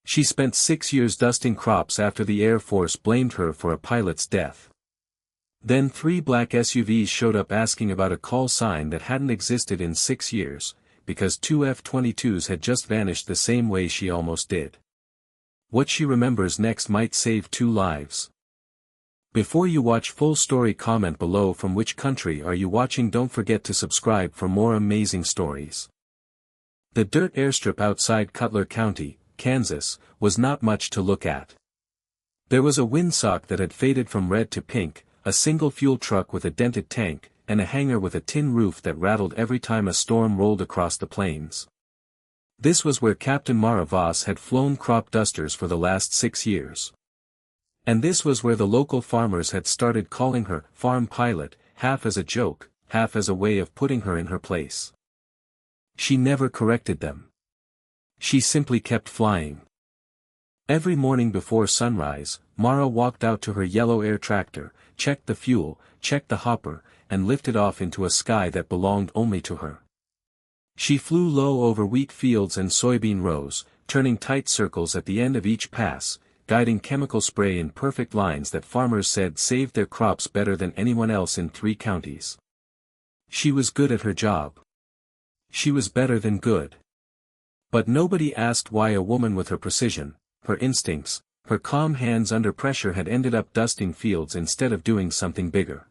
She spent 6 years dusting crops after the Air Force blamed her for a pilot's death. Then 3 black SUVs showed up asking about a call sign that hadn't existed in 6 years, because 2 F-22s had just vanished the same way she almost did. What she remembers next might save 2 lives. Before you watch full story, comment below from which country are you watching. Don't forget to subscribe for more amazing stories. The dirt airstrip outside Cutler County, Kansas, was not much to look at. There was a windsock that had faded from red to pink, a single fuel truck with a dented tank, and a hangar with a tin roof that rattled every time a storm rolled across the plains. This was where Captain Mara Voss had flown crop dusters for the last 6 years. And this was where the local farmers had started calling her Farm Pilot, half as a joke, half as a way of putting her in her place. She never corrected them. She simply kept flying. Every morning before sunrise, Mara walked out to her yellow air tractor, checked the fuel, checked the hopper, and lifted off into a sky that belonged only to her. She flew low over wheat fields and soybean rows, turning tight circles at the end of each pass, guiding chemical spray in perfect lines that farmers said saved their crops better than anyone else in 3 counties. She was good at her job. She was better than good. But nobody asked why a woman with her precision, her instincts, her calm hands under pressure had ended up dusting fields instead of doing something bigger.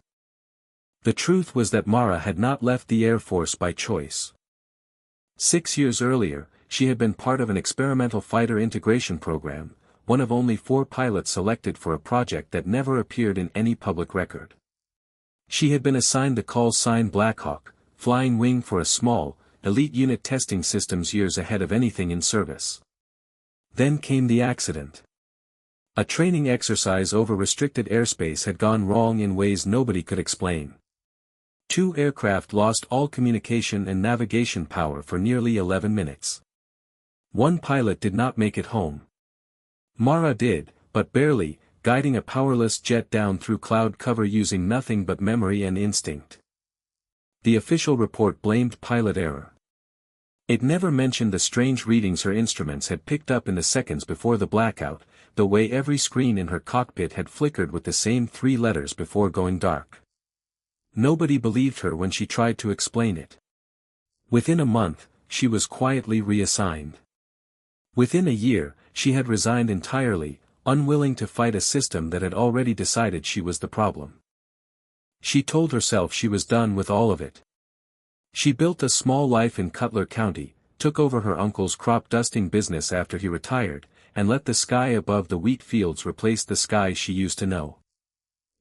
The truth was that Mara had not left the Air Force by choice. 6 years earlier, she had been part of an experimental fighter integration program, one of only 4 pilots selected for a project that never appeared in any public record. She had been assigned the call sign Blackhawk, flying wing for a small, elite unit testing systems years ahead of anything in service. Then came the accident. A training exercise over restricted airspace had gone wrong in ways nobody could explain. 2 aircraft lost all communication and navigation power for nearly 11 minutes. 1 pilot did not make it home. Mara did, but barely, guiding a powerless jet down through cloud cover using nothing but memory and instinct. The official report blamed pilot error. It never mentioned the strange readings her instruments had picked up in the seconds before the blackout, the way every screen in her cockpit had flickered with the same 3 letters before going dark. Nobody believed her when she tried to explain it. Within a month, she was quietly reassigned. Within a year, she had resigned entirely, unwilling to fight a system that had already decided she was the problem. She told herself she was done with all of it. She built a small life in Cutler County, took over her uncle's crop dusting business after he retired, and let the sky above the wheat fields replace the sky she used to know.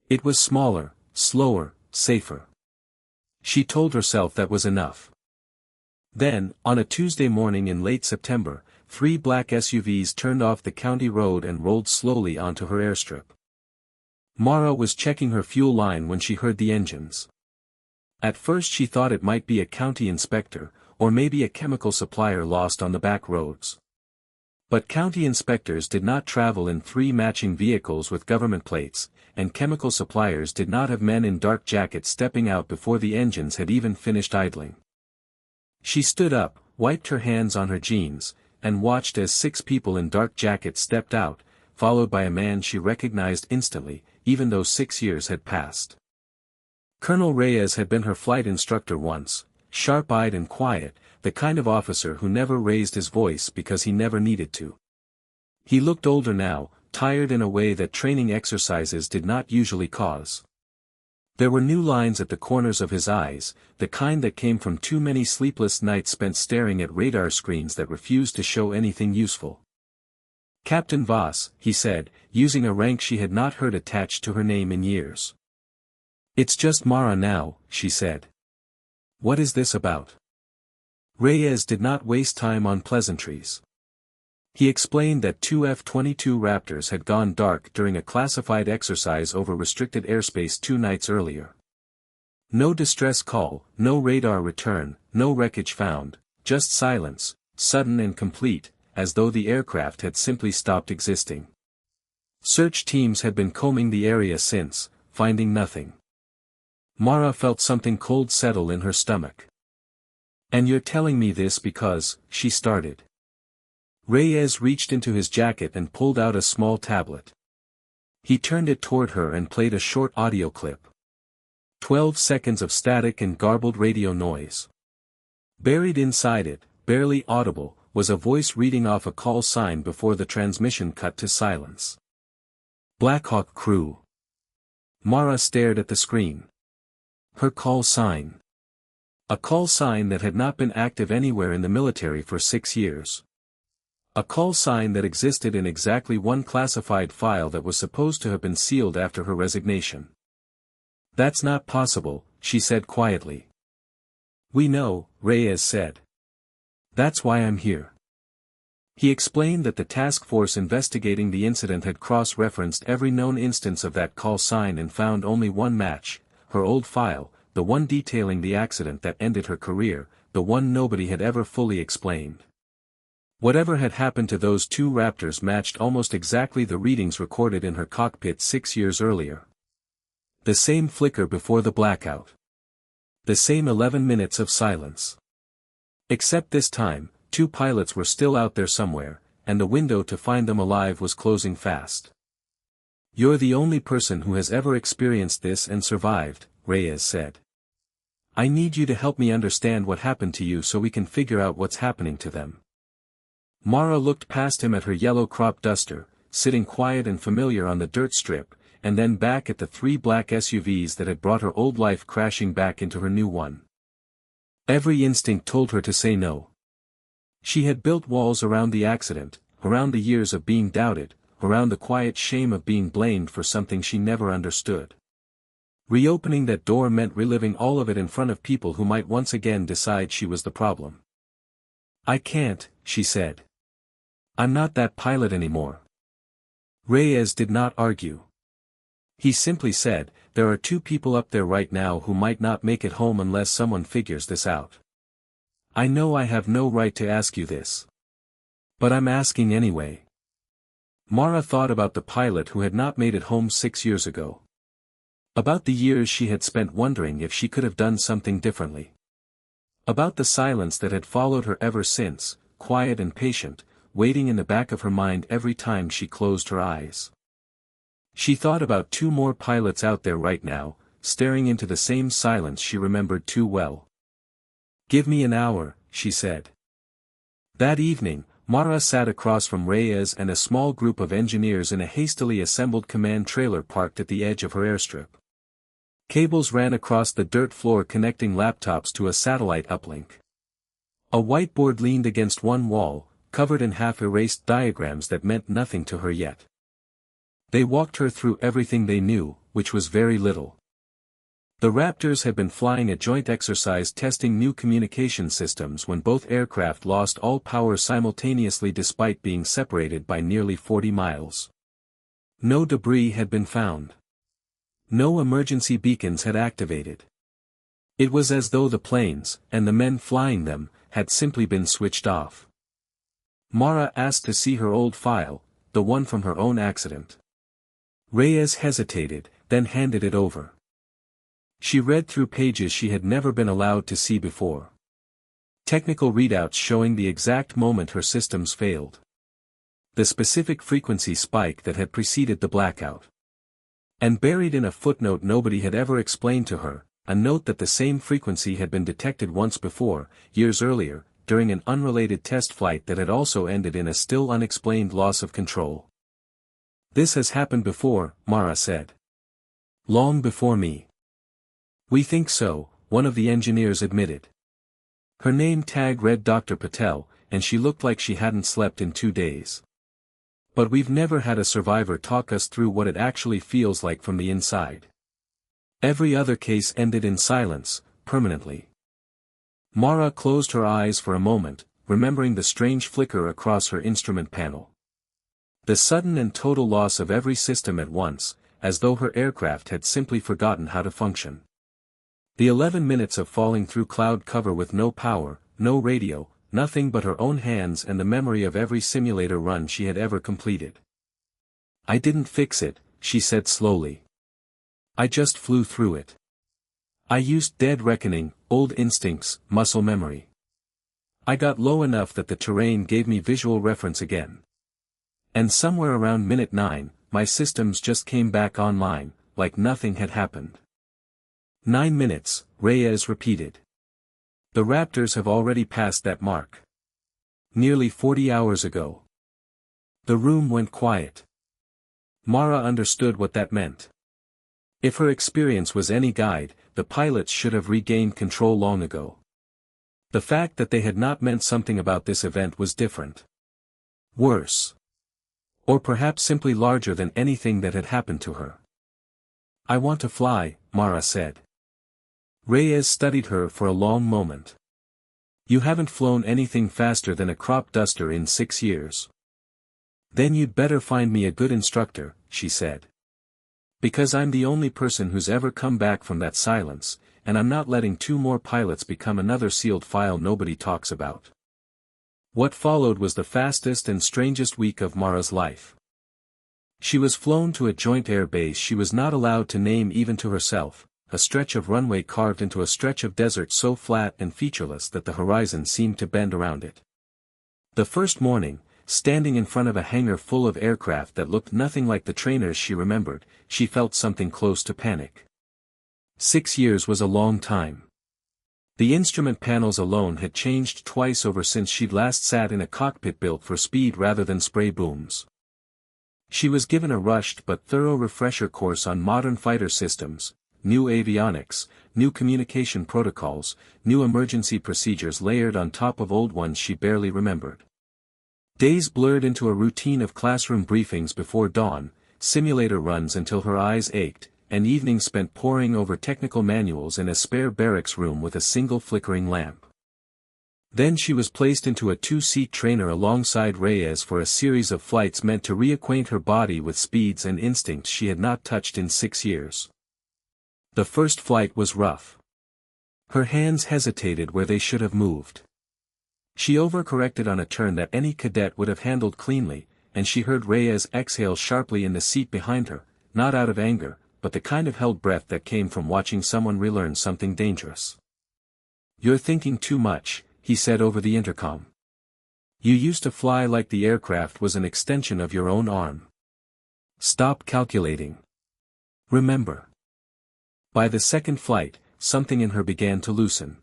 It was smaller, slower, safer. She told herself that was enough. Then, on a Tuesday morning in late September, 3 black SUVs turned off the county road and rolled slowly onto her airstrip. Mara was checking her fuel line when she heard the engines. At first she thought it might be a county inspector, or maybe a chemical supplier lost on the back roads. But county inspectors did not travel in 3 matching vehicles with government plates, and chemical suppliers did not have men in dark jackets stepping out before the engines had even finished idling. She stood up, wiped her hands on her jeans, and watched as 6 people in dark jackets stepped out, followed by a man she recognized instantly, even though 6 years had passed. Colonel Reyes had been her flight instructor once, sharp-eyed and quiet, the kind of officer who never raised his voice because he never needed to. He looked older now, tired in a way that training exercises did not usually cause. There were new lines at the corners of his eyes, the kind that came from too many sleepless nights spent staring at radar screens that refused to show anything useful. Captain Voss, he said, using a rank she had not heard attached to her name in years. It's just Mara now, she said. What is this about? Reyes did not waste time on pleasantries. He explained that 2 F-22 Raptors had gone dark during a classified exercise over restricted airspace 2 nights earlier. No distress call, no radar return, no wreckage found, just silence, sudden and complete, as though the aircraft had simply stopped existing. Search teams had been combing the area since, finding nothing. Mara felt something cold settle in her stomach. And you're telling me this because, she started. Reyes reached into his jacket and pulled out a small tablet. He turned it toward her and played a short audio clip. 12 seconds of static and garbled radio noise. Buried inside it, barely audible, was a voice reading off a call sign before the transmission cut to silence. Blackhawk crew. Mara stared at the screen. Her call sign. A call sign that had not been active anywhere in the military for 6 years. A call sign that existed in exactly one classified file that was supposed to have been sealed after her resignation. That's not possible, she said quietly. We know, Reyes said. That's why I'm here. He explained that the task force investigating the incident had cross-referenced every known instance of that call sign and found only one match, her old file, the one detailing the accident that ended her career, the one nobody had ever fully explained. Whatever had happened to those 2 Raptors matched almost exactly the readings recorded in her cockpit 6 years earlier. The same flicker before the blackout. The same 11 minutes of silence. Except this time, 2 pilots were still out there somewhere, and the window to find them alive was closing fast. You're the only person who has ever experienced this and survived, Reyes said. I need you to help me understand what happened to you so we can figure out what's happening to them. Mara looked past him at her yellow crop duster, sitting quiet and familiar on the dirt strip, and then back at the 3 black SUVs that had brought her old life crashing back into her new one. Every instinct told her to say no. She had built walls around the accident, around the years of being doubted, around the quiet shame of being blamed for something she never understood. Reopening that door meant reliving all of it in front of people who might once again decide she was the problem. I can't, she said. I'm not that pilot anymore. Reyes did not argue. He simply said, there are 2 people up there right now who might not make it home unless someone figures this out. I know I have no right to ask you this. But I'm asking anyway. Mara thought about the pilot who had not made it home 6 years ago. About the years she had spent wondering if she could have done something differently. About the silence that had followed her ever since, quiet and patient, waiting in the back of her mind every time she closed her eyes. She thought about 2 more pilots out there right now, staring into the same silence she remembered too well. Give me an hour, she said. That evening, Mara sat across from Reyes and a small group of engineers in a hastily assembled command trailer parked at the edge of her airstrip. Cables ran across the dirt floor connecting laptops to a satellite uplink. A whiteboard leaned against one wall, covered in half-erased diagrams that meant nothing to her yet. They walked her through everything they knew, which was very little. The Raptors had been flying a joint exercise testing new communication systems when both aircraft lost all power simultaneously despite being separated by nearly 40 miles. No debris had been found. No emergency beacons had activated. It was as though the planes, and the men flying them, had simply been switched off. Mara asked to see her old file, the one from her own accident. Reyes hesitated, then handed it over. She read through pages she had never been allowed to see before. Technical readouts showing the exact moment her systems failed. The specific frequency spike that had preceded the blackout. And buried in a footnote nobody had ever explained to her, a note that the same frequency had been detected once before, years earlier, during an unrelated test flight that had also ended in a still unexplained loss of control. This has happened before, Mara said. Long before me. We think so, one of the engineers admitted. Her name tag read Dr. Patel, and she looked like she hadn't slept in 2 days. But we've never had a survivor talk us through what it actually feels like from the inside. Every other case ended in silence, permanently. Mara closed her eyes for a moment, remembering the strange flicker across her instrument panel. The sudden and total loss of every system at once, as though her aircraft had simply forgotten how to function. The 11 minutes of falling through cloud cover with no power, no radio, nothing but her own hands and the memory of every simulator run she had ever completed. I didn't fix it, she said slowly. I just flew through it. I used dead reckoning, old instincts, muscle memory. I got low enough that the terrain gave me visual reference again. And somewhere around minute 9, my systems just came back online, like nothing had happened. 9 minutes, Reyes repeated. The Raptors have already passed that mark. Nearly 40 hours ago. The room went quiet. Mara understood what that meant. If her experience was any guide, the pilots should have regained control long ago. The fact that they had not meant something about this event was different. Worse. Or perhaps simply larger than anything that had happened to her. I want to fly, Mara said. Reyes studied her for a long moment. You haven't flown anything faster than a crop duster in 6 years. Then you'd better find me a good instructor, she said. Because I'm the only person who's ever come back from that silence, and I'm not letting 2 more pilots become another sealed file nobody talks about. What followed was the fastest and strangest week of Mara's life. She was flown to a joint air base she was not allowed to name even to herself, a stretch of runway carved into a stretch of desert so flat and featureless that the horizon seemed to bend around it. The first morning, standing in front of a hangar full of aircraft that looked nothing like the trainers she remembered, she felt something close to panic. 6 years was a long time. The instrument panels alone had changed twice over since she'd last sat in a cockpit built for speed rather than spray booms. She was given a rushed but thorough refresher course on modern fighter systems, new avionics, new communication protocols, new emergency procedures layered on top of old ones she barely remembered. Days blurred into a routine of classroom briefings before dawn, simulator runs until her eyes ached, and evenings spent poring over technical manuals in a spare barracks room with a single flickering lamp. Then she was placed into a 2-seat trainer alongside Reyes for a series of flights meant to reacquaint her body with speeds and instincts she had not touched in 6 years. The first flight was rough. Her hands hesitated where they should have moved. She overcorrected on a turn that any cadet would have handled cleanly, and she heard Reyes exhale sharply in the seat behind her, not out of anger, but the kind of held breath that came from watching someone relearn something dangerous. You're thinking too much, he said over the intercom. You used to fly like the aircraft was an extension of your own arm. Stop calculating. Remember. By the second flight, something in her began to loosen.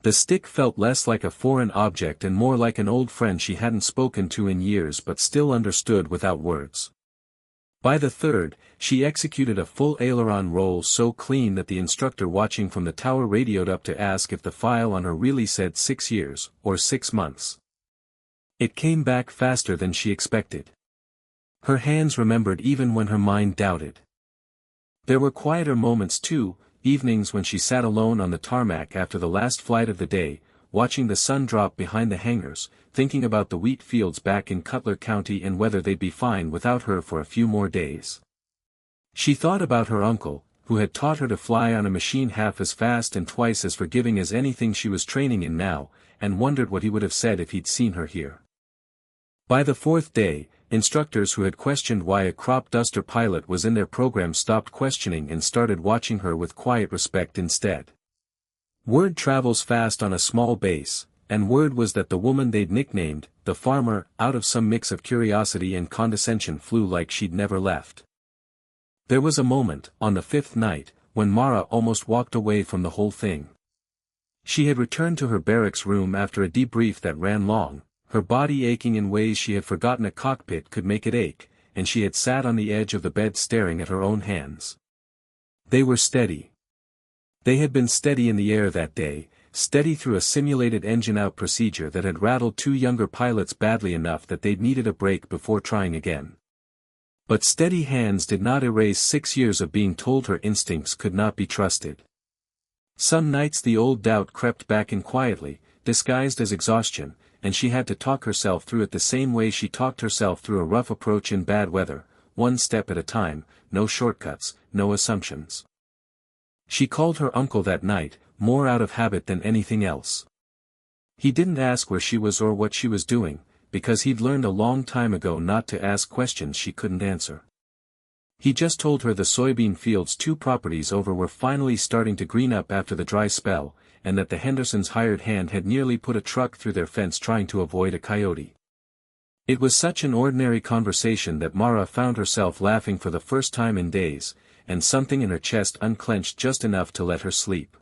The stick felt less like a foreign object and more like an old friend she hadn't spoken to in years but still understood without words. By the third, she executed a full aileron roll so clean that the instructor watching from the tower radioed up to ask if the file on her really said 6 years, or 6 months. It came back faster than she expected. Her hands remembered even when her mind doubted. There were quieter moments too, evenings when she sat alone on the tarmac after the last flight of the day, watching the sun drop behind the hangars, thinking about the wheat fields back in Cutler County and whether they'd be fine without her for a few more days. She thought about her uncle, who had taught her to fly on a machine half as fast and twice as forgiving as anything she was training in now, and wondered what he would have said if he'd seen her here. By the 4th day, instructors who had questioned why a crop duster pilot was in their program stopped questioning and started watching her with quiet respect instead. Word travels fast on a small base, and word was that the woman they'd nicknamed, the farmer, out of some mix of curiosity and condescension flew like she'd never left. There was a moment, on the 5th night, when Mara almost walked away from the whole thing. She had returned to her barracks room after a debrief that ran long, her body aching in ways she had forgotten a cockpit could make it ache, and she had sat on the edge of the bed staring at her own hands. They were steady. They had been steady in the air that day, steady through a simulated engine-out procedure that had rattled 2 younger pilots badly enough that they'd needed a break before trying again. But steady hands did not erase 6 years of being told her instincts could not be trusted. Some nights the old doubt crept back in quietly, disguised as exhaustion, and she had to talk herself through it the same way she talked herself through a rough approach in bad weather, one step at a time, no shortcuts, no assumptions. She called her uncle that night, more out of habit than anything else. He didn't ask where she was or what she was doing, because he'd learned a long time ago not to ask questions she couldn't answer. He just told her the soybean fields 2 properties over were finally starting to green up after the dry spell, and that the Hendersons' hired hand had nearly put a truck through their fence trying to avoid a coyote. It was such an ordinary conversation that Mara found herself laughing for the first time in days, and something in her chest unclenched just enough to let her sleep.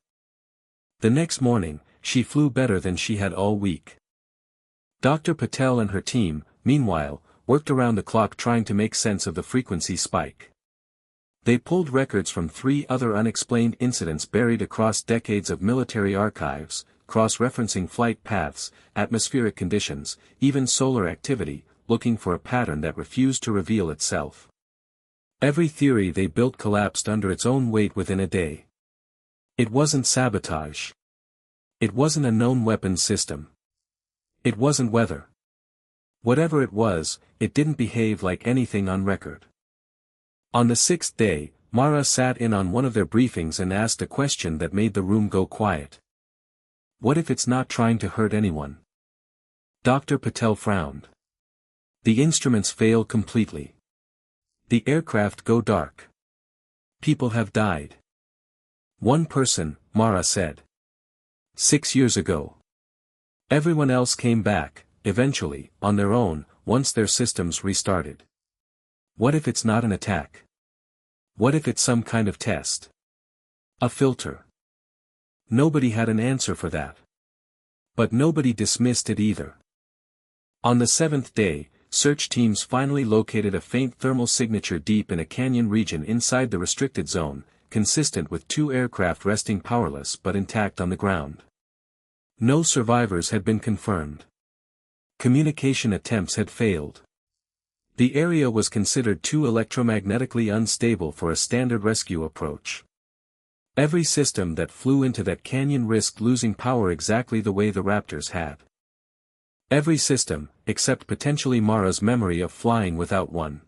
The next morning, she flew better than she had all week. Dr. Patel and her team, meanwhile, worked around the clock trying to make sense of the frequency spike. They pulled records from 3 other unexplained incidents buried across decades of military archives, cross-referencing flight paths, atmospheric conditions, even solar activity, looking for a pattern that refused to reveal itself. Every theory they built collapsed under its own weight within a day. It wasn't sabotage. It wasn't a known weapons system. It wasn't weather. Whatever it was, it didn't behave like anything on record. On the 6th day, Mara sat in on one of their briefings and asked a question that made the room go quiet. What if it's not trying to hurt anyone? Dr. Patel frowned. The instruments fail completely. The aircraft go dark. People have died. One person, Mara said. 6 years ago. Everyone else came back, eventually, on their own, once their systems restarted. What if it's not an attack? What if it's some kind of test? A filter. Nobody had an answer for that. But nobody dismissed it either. On the 7th day, search teams finally located a faint thermal signature deep in a canyon region inside the restricted zone, consistent with 2 aircraft resting powerless but intact on the ground. No survivors had been confirmed. Communication attempts had failed. The area was considered too electromagnetically unstable for a standard rescue approach. Every system that flew into that canyon risked losing power exactly the way the Raptors had. Every system, except potentially Mara's memory of flying without one.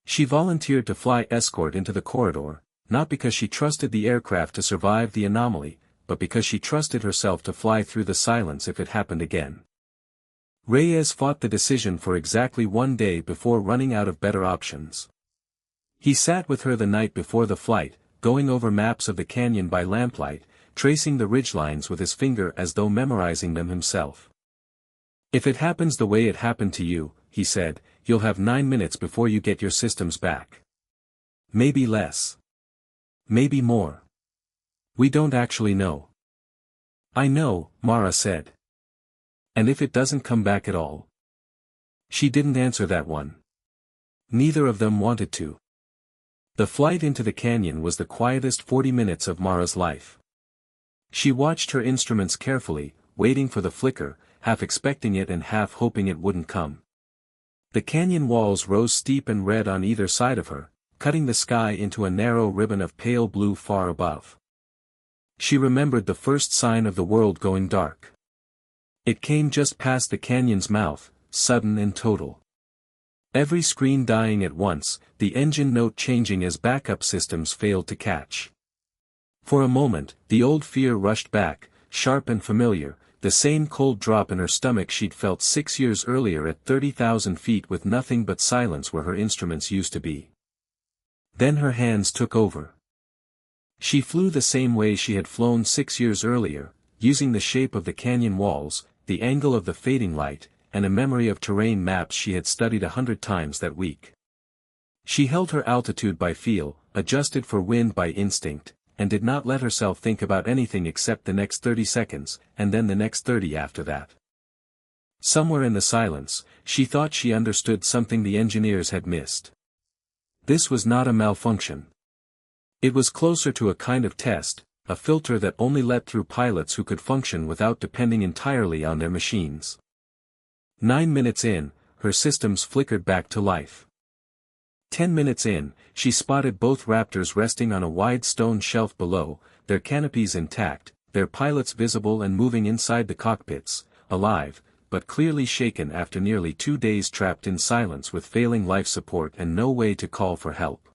She volunteered to fly escort into the corridor, not because she trusted the aircraft to survive the anomaly, but because she trusted herself to fly through the silence if it happened again. Reyes fought the decision for exactly 1 day before running out of better options. He sat with her the night before the flight, going over maps of the canyon by lamplight, tracing the ridgelines with his finger as though memorizing them himself. If it happens the way it happened to you, he said, you'll have 9 minutes before you get your systems back. Maybe less. Maybe more. We don't actually know. I know, Mara said. And if it doesn't come back at all? She didn't answer that one. Neither of them wanted to. The flight into the canyon was the quietest 40 minutes of Mara's life. She watched her instruments carefully, waiting for the flicker, half expecting it and half hoping it wouldn't come. The canyon walls rose steep and red on either side of her, cutting the sky into a narrow ribbon of pale blue far above. She remembered the first sign of the world going dark. It came just past the canyon's mouth, sudden and total. Every screen dying at once, the engine note changing as backup systems failed to catch. For a moment, the old fear rushed back, sharp and familiar, the same cold drop in her stomach she'd felt 6 years earlier at 30,000 feet with nothing but silence where her instruments used to be. Then her hands took over. She flew the same way she had flown 6 years earlier, using the shape of the canyon walls, the angle of the fading light, and a memory of terrain maps she had studied 100 times that week. She held her altitude by feel, adjusted for wind by instinct, and did not let herself think about anything except the next 30 seconds, and then the next 30 after that. Somewhere in the silence, she thought she understood something the engineers had missed. This was not a malfunction. It was closer to a kind of test, a filter that only let through pilots who could function without depending entirely on their machines. 9 minutes in, her systems flickered back to life. 10 minutes in, she spotted both Raptors resting on a wide stone shelf below, their canopies intact, their pilots visible and moving inside the cockpits, alive, but clearly shaken after nearly 2 days trapped in silence with failing life support and no way to call for help.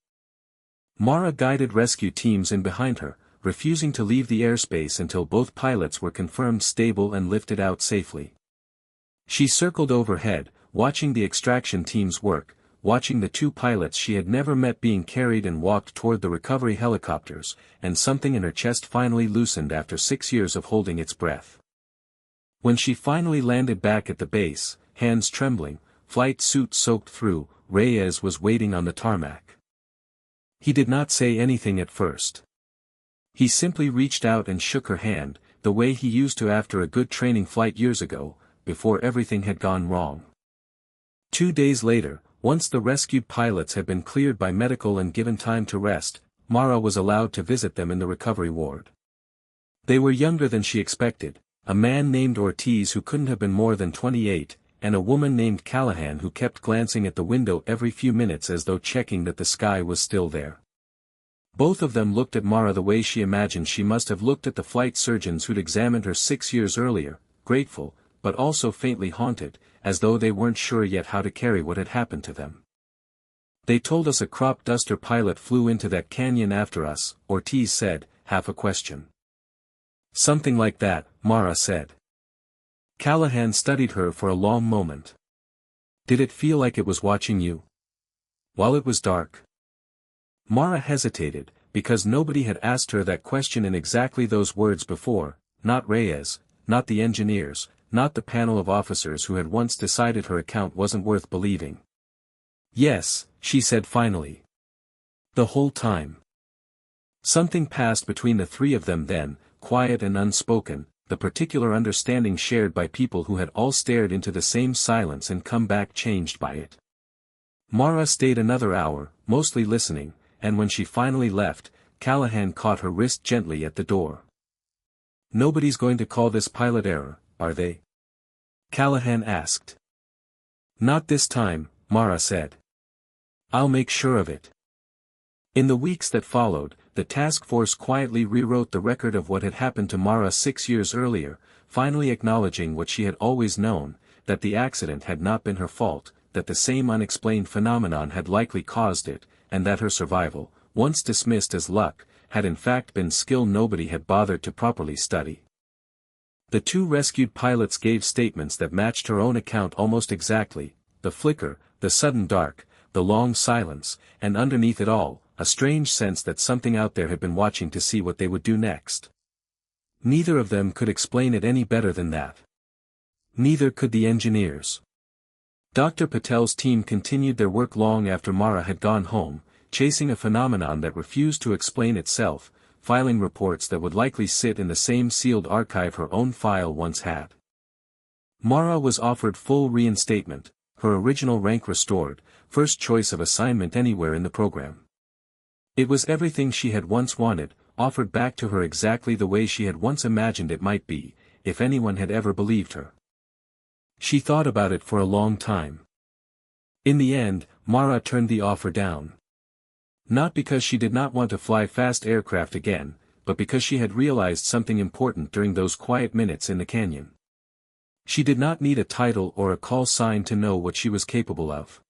Mara guided rescue teams in behind her, refusing to leave the airspace until both pilots were confirmed stable and lifted out safely. She circled overhead, watching the extraction teams work, watching the two pilots she had never met being carried and walked toward the recovery helicopters, and something in her chest finally loosened after 6 years of holding its breath. When she finally landed back at the base, hands trembling, flight suit soaked through, Reyes was waiting on the tarmac. He did not say anything at first. He simply reached out and shook her hand, the way he used to after a good training flight years ago, before everything had gone wrong. 2 days later, once the rescued pilots had been cleared by medical and given time to rest, Mara was allowed to visit them in the recovery ward. They were younger than she expected, a man named Ortiz who couldn't have been more than 28, and a woman named Callahan who kept glancing at the window every few minutes as though checking that the sky was still there. Both of them looked at Mara the way she imagined she must have looked at the flight surgeons who'd examined her 6 years earlier, grateful, but also faintly haunted, as though they weren't sure yet how to carry what had happened to them. "They told us a crop duster pilot flew into that canyon after us," Ortiz said, half a question. "Something like that," Mara said. Callahan studied her for a long moment. "Did it feel like it was watching you? While it was dark?" Mara hesitated, because nobody had asked her that question in exactly those words before, not Reyes, not the engineers, not the panel of officers who had once decided her account wasn't worth believing. "Yes," she said finally. "The whole time." Something passed between the three of them then, quiet and unspoken, the particular understanding shared by people who had all stared into the same silence and come back changed by it. Mara stayed another hour, mostly listening, and when she finally left, Callahan caught her wrist gently at the door. "Nobody's going to call this pilot error, are they?" Callahan asked. "Not this time," Mara said. "I'll make sure of it." In the weeks that followed, the task force quietly rewrote the record of what had happened to Mara 6 years earlier, finally acknowledging what she had always known, that the accident had not been her fault, that the same unexplained phenomenon had likely caused it, and that her survival, once dismissed as luck, had in fact been skill nobody had bothered to properly study. The two rescued pilots gave statements that matched her own account almost exactly, the flicker, the sudden dark, the long silence, and underneath it all, a strange sense that something out there had been watching to see what they would do next. Neither of them could explain it any better than that. Neither could the engineers. Dr. Patel's team continued their work long after Mara had gone home, chasing a phenomenon that refused to explain itself, filing reports that would likely sit in the same sealed archive her own file once had. Mara was offered full reinstatement, her original rank restored, first choice of assignment anywhere in the program. It was everything she had once wanted, offered back to her exactly the way she had once imagined it might be, if anyone had ever believed her. She thought about it for a long time. In the end, Mara turned the offer down. Not because she did not want to fly fast aircraft again, but because she had realized something important during those quiet minutes in the canyon. She did not need a title or a call sign to know what she was capable of.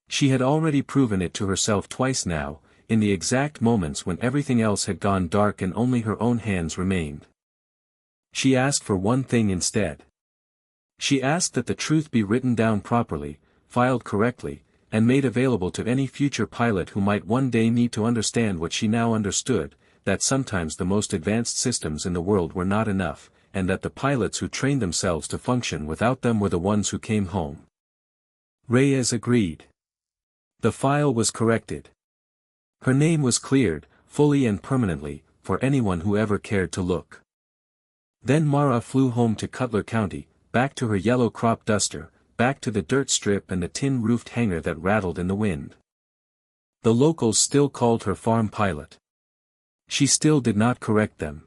She had already proven it to herself twice now, in the exact moments when everything else had gone dark and only her own hands remained. She asked for one thing instead. She asked that the truth be written down properly, filed correctly, and made available to any future pilot who might one day need to understand what she now understood, that sometimes the most advanced systems in the world were not enough, and that the pilots who trained themselves to function without them were the ones who came home. Reyes agreed. The file was corrected. Her name was cleared, fully and permanently, for anyone who ever cared to look. Then Mara flew home to Cutler County, back to her yellow crop duster, back to the dirt strip and the tin-roofed hangar that rattled in the wind. The locals still called her farm pilot. She still did not correct them.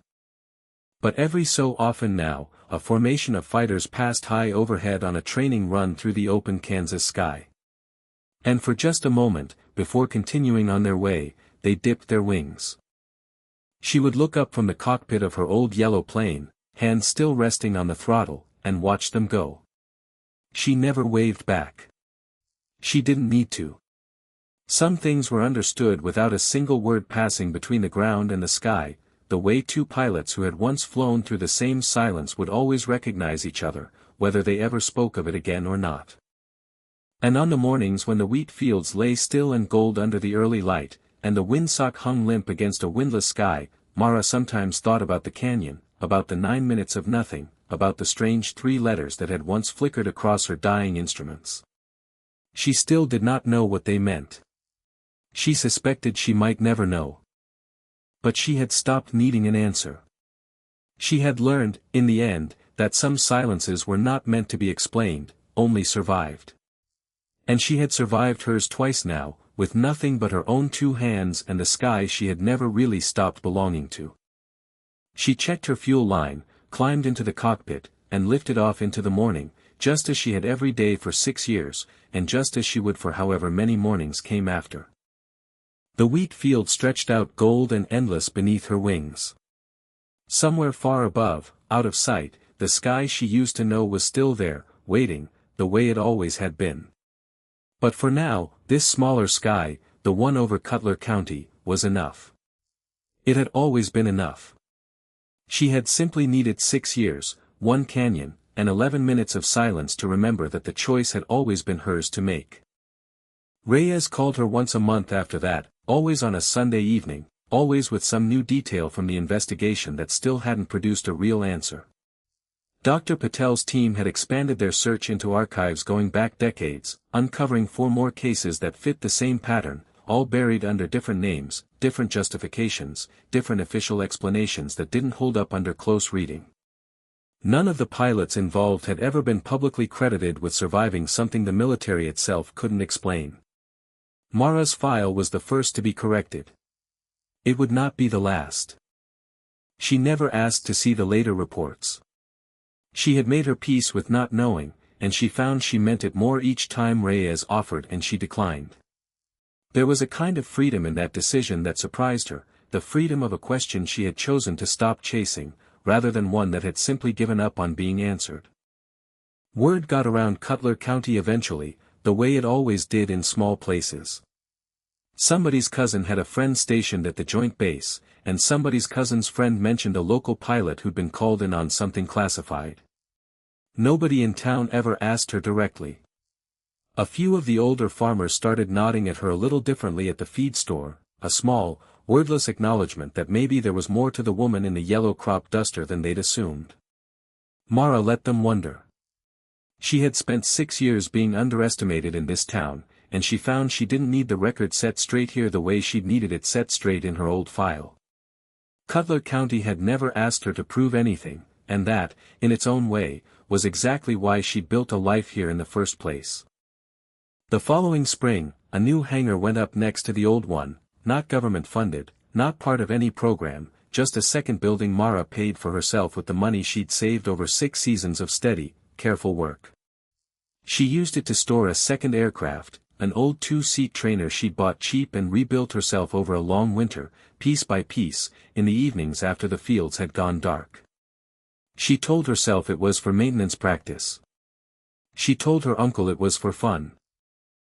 But every so often now, a formation of fighters passed high overhead on a training run through the open Kansas sky. And for just a moment, before continuing on their way, they dipped their wings. She would look up from the cockpit of her old yellow plane, hands still resting on the throttle, and watch them go. She never waved back. She didn't need to. Some things were understood without a single word passing between the ground and the sky, the way two pilots who had once flown through the same silence would always recognize each other, whether they ever spoke of it again or not. And on the mornings when the wheat fields lay still and gold under the early light, and the windsock hung limp against a windless sky, Mara sometimes thought about the canyon, about the 9 minutes of nothing, about the strange 3 letters that had once flickered across her dying instruments. She still did not know what they meant. She suspected she might never know. But she had stopped needing an answer. She had learned, in the end, that some silences were not meant to be explained, only survived. And she had survived hers twice now, with nothing but her own 2 hands and the sky she had never really stopped belonging to. She checked her fuel line, climbed into the cockpit, and lifted off into the morning, just as she had every day for 6 years, and just as she would for however many mornings came after. The wheat field stretched out gold and endless beneath her wings. Somewhere far above, out of sight, the sky she used to know was still there, waiting, the way it always had been. But for now, this smaller sky, the one over Cutler County, was enough. It had always been enough. She had simply needed 6 years, 1 canyon, and 11 minutes of silence to remember that the choice had always been hers to make. Reyes called her once a month after that, always on a Sunday evening, always with some new detail from the investigation that still hadn't produced a real answer. Dr. Patel's team had expanded their search into archives going back decades, uncovering 4 more cases that fit the same pattern, all buried under different names, different justifications, different official explanations that didn't hold up under close reading. None of the pilots involved had ever been publicly credited with surviving something the military itself couldn't explain. Mara's file was the first to be corrected. It would not be the last. She never asked to see the later reports. She had made her peace with not knowing, and she found she meant it more each time Reyes offered and she declined. There was a kind of freedom in that decision that surprised her, the freedom of a question she had chosen to stop chasing, rather than one that had simply given up on being answered. Word got around Cutler County eventually, the way it always did in small places. Somebody's cousin had a friend stationed at the joint base, and somebody's cousin's friend mentioned a local pilot who'd been called in on something classified. Nobody in town ever asked her directly. A few of the older farmers started nodding at her a little differently at the feed store, a small, wordless acknowledgement that maybe there was more to the woman in the yellow crop duster than they'd assumed. Mara let them wonder. She had spent 6 years being underestimated in this town, and she found she didn't need the record set straight here the way she'd needed it set straight in her old file. Cutler County had never asked her to prove anything, and that, in its own way, was exactly why she'd built a life here in the first place. The following spring, a new hangar went up next to the old one, not government-funded, not part of any program, just a second building Mara paid for herself with the money she'd saved over 6 seasons of steady, careful work. She used it to store a second aircraft, an old 2-seat trainer she'd bought cheap and rebuilt herself over a long winter, piece by piece, in the evenings after the fields had gone dark. She told herself it was for maintenance practice. She told her uncle it was for fun.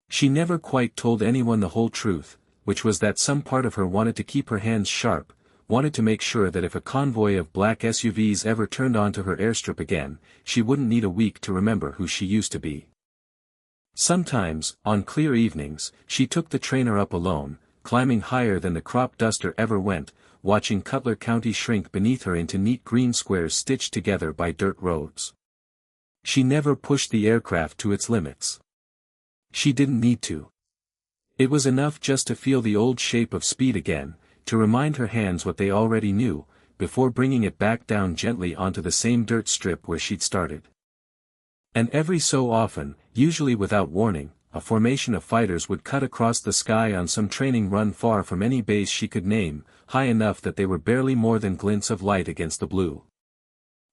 She never quite told anyone the whole truth, which was that some part of her wanted to keep her hands sharp, wanted to make sure that if a convoy of black SUVs ever turned onto her airstrip again, she wouldn't need a week to remember who she used to be. Sometimes, on clear evenings, she took the trainer up alone, climbing higher than the crop duster ever went, watching Cutler County shrink beneath her into neat green squares stitched together by dirt roads. She never pushed the aircraft to its limits. She didn't need to. It was enough just to feel the old shape of speed again, to remind her hands what they already knew, before bringing it back down gently onto the same dirt strip where she'd started. And every so often, usually without warning, a formation of fighters would cut across the sky on some training run far from any base she could name, high enough that they were barely more than glints of light against the blue.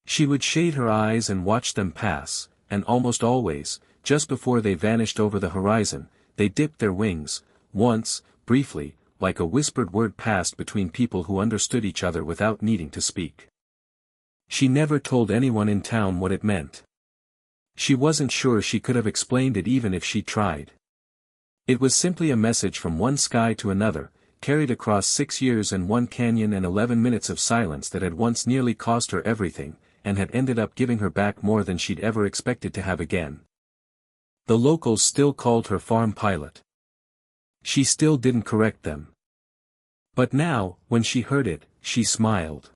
She would shade her eyes and watch them pass, and almost always, just before they vanished over the horizon, they dipped their wings, once, briefly, like a whispered word passed between people who understood each other without needing to speak. She never told anyone in town what it meant. She wasn't sure she could have explained it even if she tried. It was simply a message from one sky to another, carried across 6 years and 1 canyon and 11 minutes of silence that had once nearly cost her everything, and had ended up giving her back more than she'd ever expected to have again. The locals still called her farm pilot. She still didn't correct them. But now, when she heard it, she smiled.